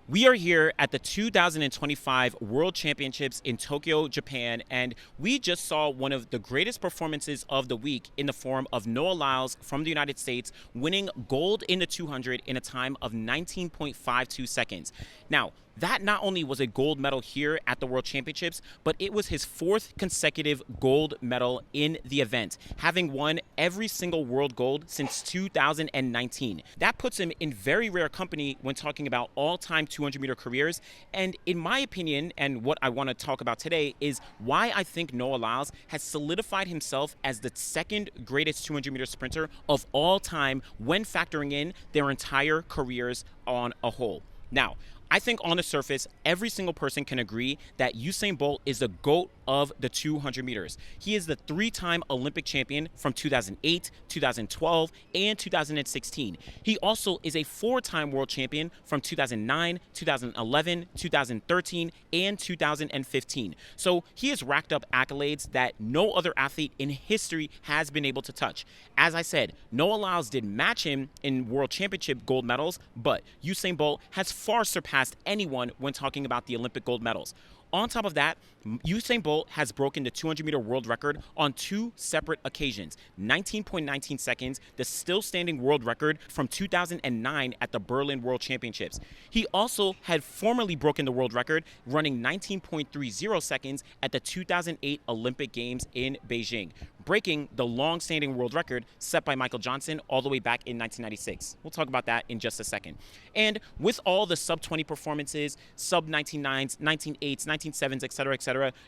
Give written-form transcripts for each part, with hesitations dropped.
We are here at the 2025 World Championships in Tokyo, Japan, and we just saw one of the greatest performances of the week in the form of Noah Lyles from the United States winning gold in the 200 in a time of 19.52 seconds. Now, that not only was a gold medal here at the World Championships, but it was his fourth consecutive gold medal in the event, having won every single world gold since 2019. That puts him in very rare company when talking about all-time 200-meter careers. And in my opinion, and what I want to talk about today, is why I think Noah Lyles has solidified himself as the second greatest 200-meter sprinter of all time when factoring in their entire careers on a whole. Now, I think on the surface, every single person can agree that Usain Bolt is the GOAT of the 200 meters. He is the three-time Olympic champion from 2008, 2012, and 2016. He also is a four-time world champion from 2009, 2011, 2013, and 2015. So he has racked up accolades that no other athlete in history has been able to touch. As I said, Noah Lyles did match him in world championship gold medals, but Usain Bolt has far surpassed anyone when talking about the Olympic gold medals. On top of that, Usain Bolt has broken the 200-meter world record on two separate occasions. 19.19 seconds, the still-standing world record from 2009 at the Berlin World Championships. He also had formerly broken the world record, running 19.30 seconds at the 2008 Olympic Games in Beijing, breaking the long-standing world record set by Michael Johnson all the way back in 1996. We'll talk about that in just a second. And with all the sub-20 performances, sub-19.9s, 19.8s, 19.7s, etc.,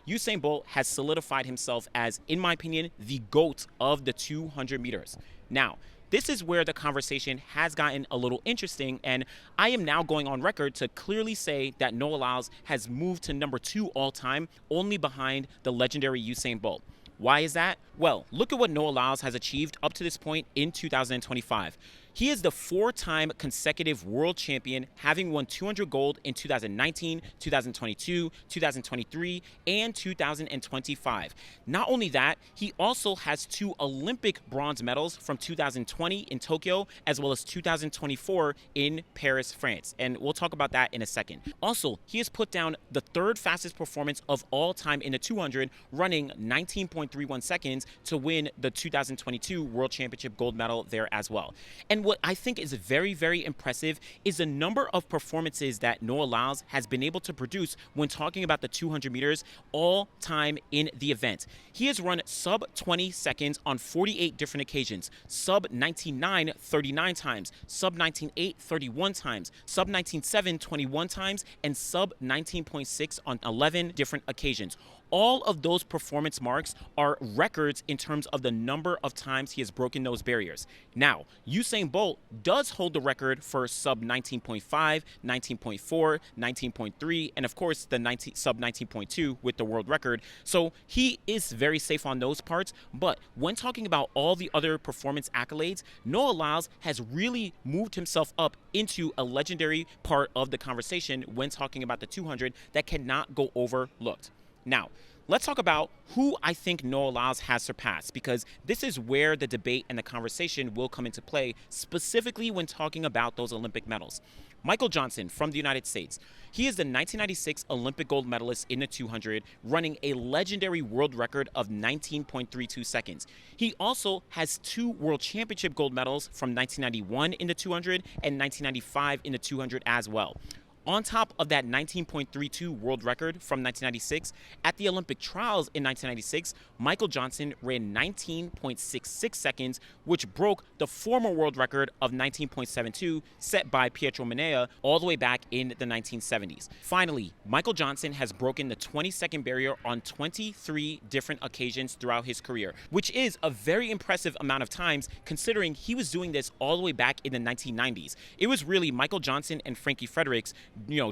Usain Bolt has solidified himself as, in my opinion, the GOAT of the 200 meters. Now, this is where the conversation has gotten a little interesting, and I am now going on record to clearly say that Noah Lyles has moved to number 2 all-time, only behind the legendary Usain Bolt. Why is that? Well, look at what Noah Lyles has achieved up to this point in 2025. He is the 4-time consecutive world champion, having won 200 gold in 2019, 2022, 2023, and 2025. Not only that, he also has 2 Olympic bronze medals from 2020 in Tokyo, as well as 2024 in Paris, France. And we'll talk about that in a second. Also, he has put down the 3rd fastest performance of all time in the 200, running 19.31 seconds to win the 2022 World Championship gold medal there as well. And what I think is very, very impressive is the number of performances that Noah Lyles has been able to produce when talking about the 200 meters all time in the event. He has run sub 20 seconds on 48 different occasions, sub 19.9 39 times, sub 19.8 31 times, sub 19.7 21 times, and sub 19.6 on 11 different occasions. All of those performance marks are records in terms of the number of times he has broken those barriers. Now, Usain Bolt does hold the record for sub 19.5, 19.4, 19.3, and of course the sub 19.2 with the world record. So he is very safe on those parts. But when talking about all the other performance accolades, Noah Lyles has really moved himself up into a legendary part of the conversation when talking about the 200 that cannot go overlooked. Now, let's talk about who I think Noah Lyles has surpassed, because this is where the debate and the conversation will come into play, specifically when talking about those Olympic medals. Michael Johnson from the United States. He is the 1996 Olympic gold medalist in the 200, running a legendary world record of 19.32 seconds. He also has 2 World Championship gold medals from 1991 in the 200 and 1995 in the 200 as well. On top of that 19.32 world record from 1996, at the Olympic trials in 1996, Michael Johnson ran 19.66 seconds, which broke the former world record of 19.72 set by Pietro Manea all the way back in the 1970s. Finally, Michael Johnson has broken the 20-second barrier on 23 different occasions throughout his career, which is a very impressive amount of times considering he was doing this all the way back in the 1990s. It was really Michael Johnson and Fredericks,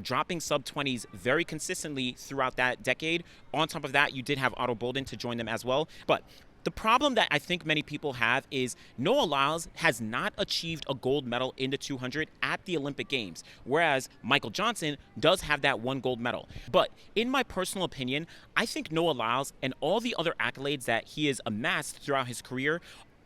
dropping sub-20s very consistently throughout that decade. On top of that, you did have Ato Boldon to join them as well. But the problem that I think many people have is Noah Lyles has not achieved a gold medal in the 200 at the Olympic Games, whereas Michael Johnson does have that 1 gold medal. But in my personal opinion, I think Noah Lyles and all the other accolades that he has amassed throughout his career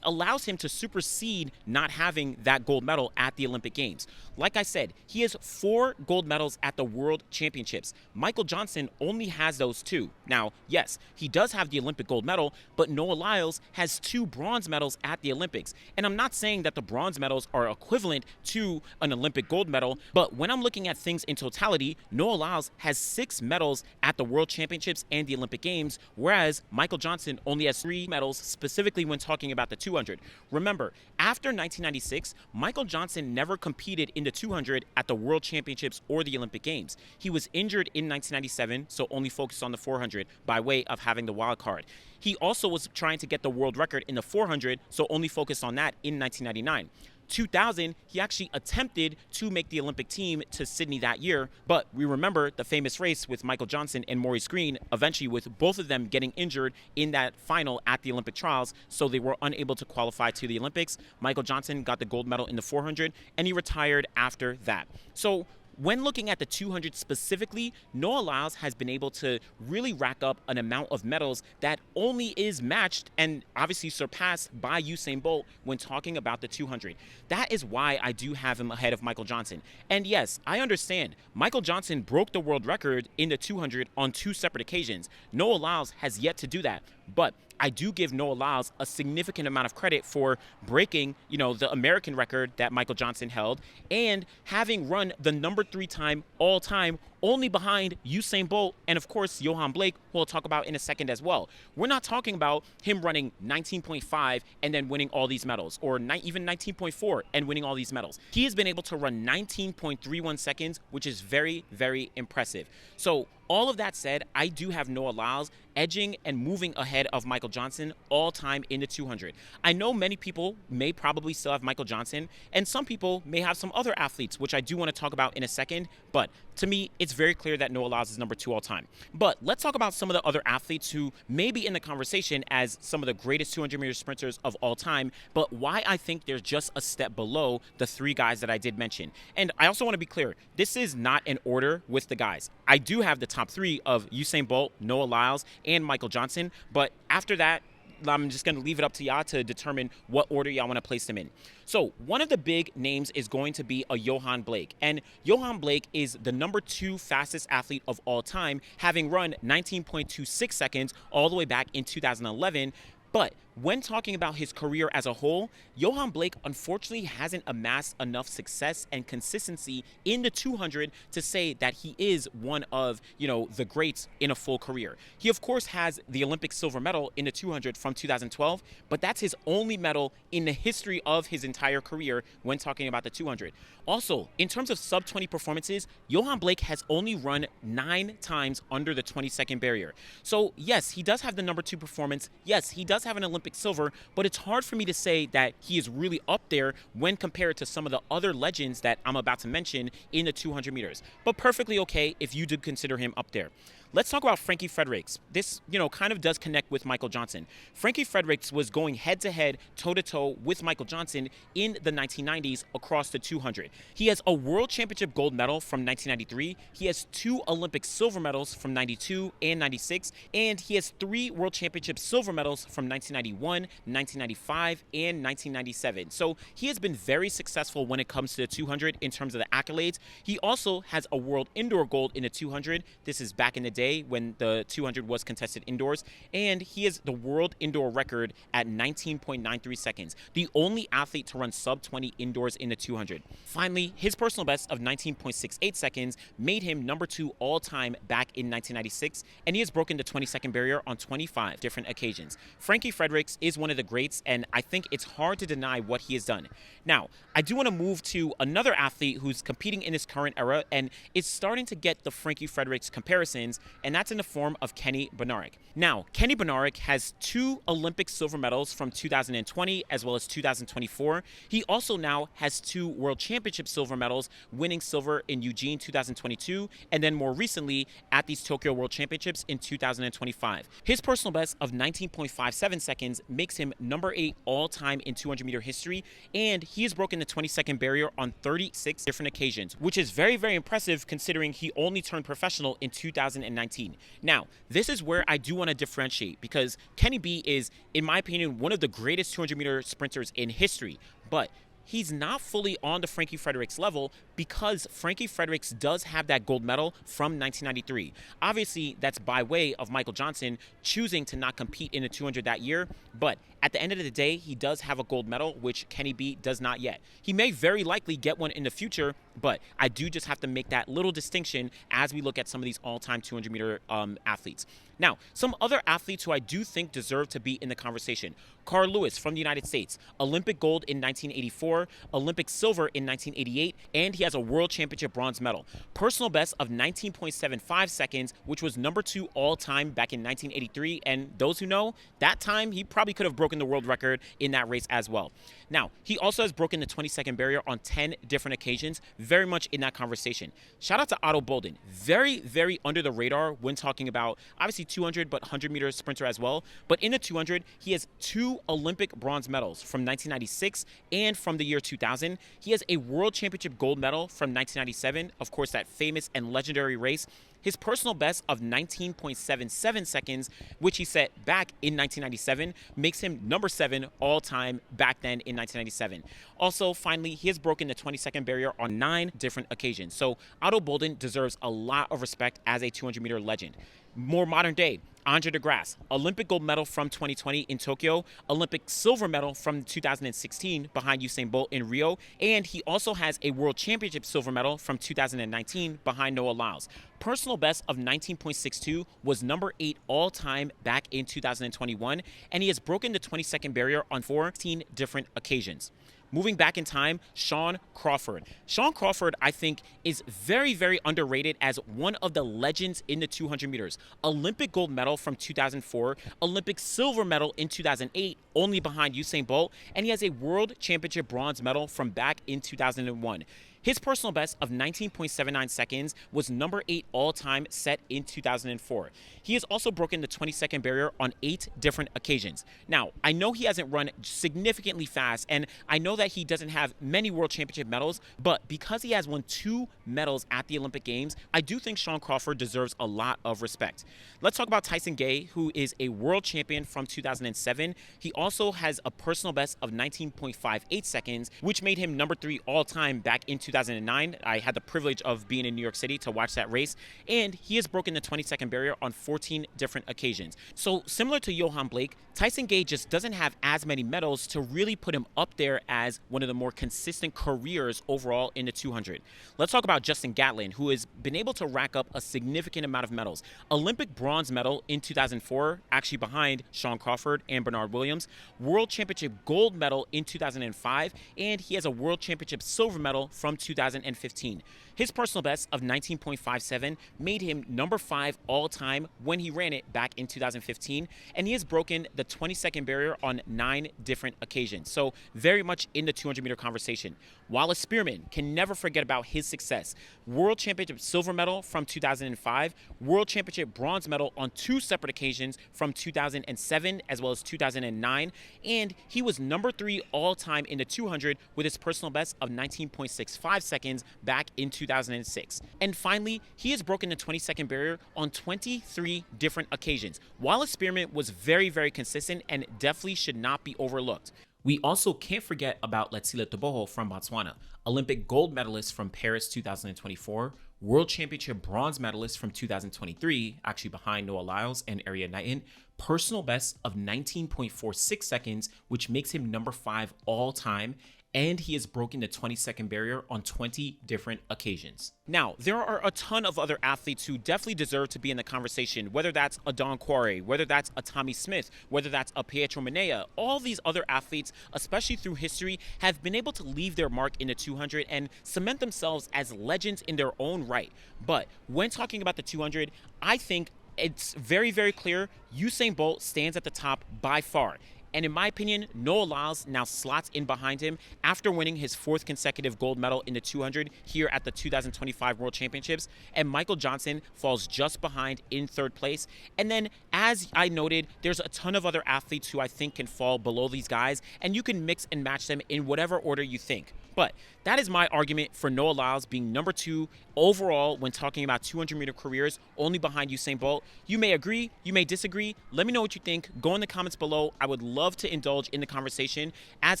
allows him to supersede not having that gold medal at the Olympic Games. Like I said, he has 4 gold medals at the World Championships. Michael Johnson only has those 2. Now, yes, he does have the Olympic gold medal, but Noah Lyles has 2 bronze medals at the Olympics. And I'm not saying that the bronze medals are equivalent to an Olympic gold medal, but when I'm looking at things in totality, Noah Lyles has 6 medals at the World Championships and the Olympic Games, whereas Michael Johnson only has 3 medals, specifically when talking about the 200. Remember, after 1996, Michael Johnson never competed in the 200 at the World Championships or the Olympic Games. He was injured in 1997, so only focused on the 400 by way of having the wild card. He also was trying to get the world record in the 400, so only focused on that in 1999. 2000, he actually attempted to make the Olympic team to Sydney that year, but we remember the famous race with Michael Johnson and Maurice Green, eventually with both of them getting injured in that final at the Olympic trials, so they were unable to qualify to the Olympics. Michael Johnson got the gold medal in the 400, and he retired after that. So when looking at the 200 specifically, Noah Lyles has been able to really rack up an amount of medals that only is matched and obviously surpassed by Usain Bolt when talking about the 200. That is why I do have him ahead of Michael Johnson. And yes, I understand. Michael Johnson broke the world record in the 200 on 2 separate occasions. Noah Lyles has yet to do that. But I do give Noah Lyles a significant amount of credit for breaking, the American record that Michael Johnson held and having run the number 3 time all time, only behind Usain Bolt and, of course, Yohan Blake, who I'll talk about in a second as well. We're not talking about him running 19.5 and then winning all these medals, or even 19.4 and winning all these medals. He has been able to run 19.31 seconds, which is very, very impressive. So all of that said, I do have Noah Lyles edging and moving ahead of Michael Johnson all time in the 200. I know many people may probably still have Michael Johnson, and some people may have some other athletes, which I do want to talk about in a second, but to me, it's very clear that Noah Lyles is number 2 all time. But let's talk about some of the other athletes who may be in the conversation as some of the greatest 200-meter sprinters of all time, but why I think they're just a step below the 3 guys that I did mention. And I also want to be clear, this is not an order with the guys. I do have the top 3 of Usain Bolt, Noah Lyles, and Michael Johnson, but after that, I'm just going to leave it up to y'all to determine what order y'all want to place them in. So one of the big names is going to be a Yohan Blake. And Yohan Blake is the number 2 fastest athlete of all time, having run 19.26 seconds all the way back in 2011. But when talking about his career as a whole, Yohan Blake unfortunately hasn't amassed enough success and consistency in the 200 to say that he is one of, the greats in a full career. He, of course, has the Olympic silver medal in the 200 from 2012, but that's his only medal in the history of his entire career when talking about the 200. Also, in terms of sub-20 performances, Yohan Blake has only run 9 times under the 20-second barrier. So, yes, he does have the number 2 performance. Yes, he does have an Olympic silver, but it's hard for me to say that he is really up there when compared to some of the other legends that I'm about to mention in the 200 meters. But perfectly okay if you did consider him up there. Let's talk about Frankie Fredericks. This, kind of does connect with Michael Johnson. Frankie Fredericks was going head-to-head, toe-to-toe with Michael Johnson in the 1990s across the 200. He has a World Championship gold medal from 1993. He has 2 Olympic silver medals from 92 and 96. And he has 3 World Championship silver medals from 1991, 1995, and 1997. So he has been very successful when it comes to the 200 in terms of the accolades. He also has a World Indoor Gold in the 200. This is back in the day when the 200 was contested indoors, and he has the world indoor record at 19.93 seconds, the only athlete to run sub-20 indoors in the 200. Finally, his personal best of 19.68 seconds made him number 2 all-time back in 1996, and he has broken the 20-second barrier on 25 different occasions. Frankie Fredericks is one of the greats, and I think it's hard to deny what he has done. Now, I do want to move to another athlete who's competing in this current era, and is starting to get the Frankie Fredericks comparisons, and that's in the form of Kenny Bednarek. Now, Kenny Bednarek has 2 Olympic silver medals from 2020 as well as 2024. He also now has 2 World Championship silver medals, winning silver in Eugene 2022, and then more recently at these Tokyo World Championships in 2025. His personal best of 19.57 seconds seconds makes him number 8 all-time in 200-meter history, and he has broken the 20-second barrier on 36 different occasions, which is very, very impressive considering he only turned professional in 2019. Now, this is where I do want to differentiate because Kenny B is, in my opinion, one of the greatest 200-meter sprinters in history, but he's not fully on the Frankie Fredericks level because Frankie Fredericks does have that gold medal from 1993. Obviously, that's by way of Michael Johnson choosing to not compete in the 200 that year, but at the end of the day, he does have a gold medal, which Kenny B does not yet. He may very likely get one in the future, but I do just have to make that little distinction as we look at some of these all-time 200-meter athletes. Now, some other athletes who I do think deserve to be in the conversation. Carl Lewis from the United States, Olympic gold in 1984, Olympic silver in 1988, and he has a World Championship bronze medal. Personal best of 19.75 seconds, which was number 2 all-time back in 1983, and those who know, that time he probably could have broken the world record in that race as well. Now, he also has broken the 20-second barrier on 10 different occasions, very much in that conversation. Shout out to Ato Boldon, very, very under the radar when talking about, obviously, 200, but 100-meter sprinter as well. But in the 200, he has 2 Olympic bronze medals from 1996 and from the year 2000. He has a World Championship gold medal from 1997, of course, that famous and legendary race. His personal best of 19.77 seconds, which he set back in 1997, makes him number 7 all-time back then in 1997. Also, finally, he has broken the 20-second barrier on 9 different occasions. So Ato Boldon deserves a lot of respect as a 200-meter legend. More modern day, Andre de Grasse, Olympic gold medal from 2020 in Tokyo, Olympic silver medal from 2016 behind Usain Bolt in Rio, and he also has a World Championship silver medal from 2019 behind Noah Lyles. Personal best of 19.62 was number 8 all-time back in 2021, and he has broken the 20-second barrier on 14 different occasions. Moving back in time, Shawn Crawford. Shawn Crawford, I think, is very, very underrated as one of the legends in the 200 meters. Olympic gold medal from 2004, Olympic silver medal in 2008, only behind Usain Bolt, and he has a World Championship bronze medal from back in 2001. His personal best of 19.79 seconds was number 8 all-time set in 2004. He has also broken the 20-second barrier on 8 different occasions. Now, I know he hasn't run significantly fast, and I know that he doesn't have many World Championship medals, but because he has won 2 medals at the Olympic Games, I do think Shawn Crawford deserves a lot of respect. Let's talk about Tyson Gay, who is a world champion from 2007. He also has a personal best of 19.58 seconds, which made him number 3 all-time back in 2009. I had the privilege of being in New York City to watch that race, and he has broken the 20-second barrier on 14 different occasions. So similar to Yohan Blake, Tyson Gay just doesn't have as many medals to really put him up there as one of the more consistent careers overall in the 200. Let's talk about Justin Gatlin, who has been able to rack up a significant amount of medals. Olympic bronze medal in 2004, actually behind Shawn Crawford and Bernard Williams. World Championship gold medal in 2005, and he has a World Championship silver medal from 2015. His personal best of 19.57 made him number 5 all-time when he ran it back in 2015, and he has broken the 20-second barrier on 9 different occasions. So very much in the 200-meter conversation. Wallace Spearmon, can never forget about his success. World Championship silver medal from 2005, World Championship bronze medal on 2 separate occasions from 2007 as well as 2009, and he was number 3 all-time in the 200 with his personal best of 19.65 seconds back in 2006. And finally, he has broken the 20-second barrier on 23 different occasions. Wallace Spearmon was very, very consistent and definitely should not be overlooked. We also can't forget about Letsile Tebogo from Botswana, Olympic gold medalist from Paris 2024, World Championship bronze medalist from 2023, actually behind Noah Lyles and Ariya Knighton, personal best of 19.46 seconds, which makes him number 5 all-time, and he has broken the 20-second barrier on 20 different occasions. Now, there are a ton of other athletes who definitely deserve to be in the conversation, whether that's a Don Quarry, whether that's a Tommy Smith, whether that's a Pietro Manea. All these other athletes, especially through history, have been able to leave their mark in the 200 and cement themselves as legends in their own right. But when talking about the 200, I think it's very, very clear Usain Bolt stands at the top by far. And in my opinion, Noah Lyles now slots in behind him after winning his 4th consecutive gold medal in the 200 here at the 2025 World Championships. And Michael Johnson falls just behind in 3rd place. And then, as I noted, there's a ton of other athletes who I think can fall below these guys, and you can mix and match them in whatever order you think. But that is my argument for Noah Lyles being number 2 overall when talking about 200-meter careers, only behind Usain Bolt. You may agree, you may disagree. Let me know what you think. Go in the comments below. I would love to indulge in the conversation. As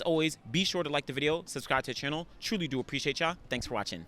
always, be sure to like the video, subscribe to the channel. Truly do appreciate y'all. Thanks for watching.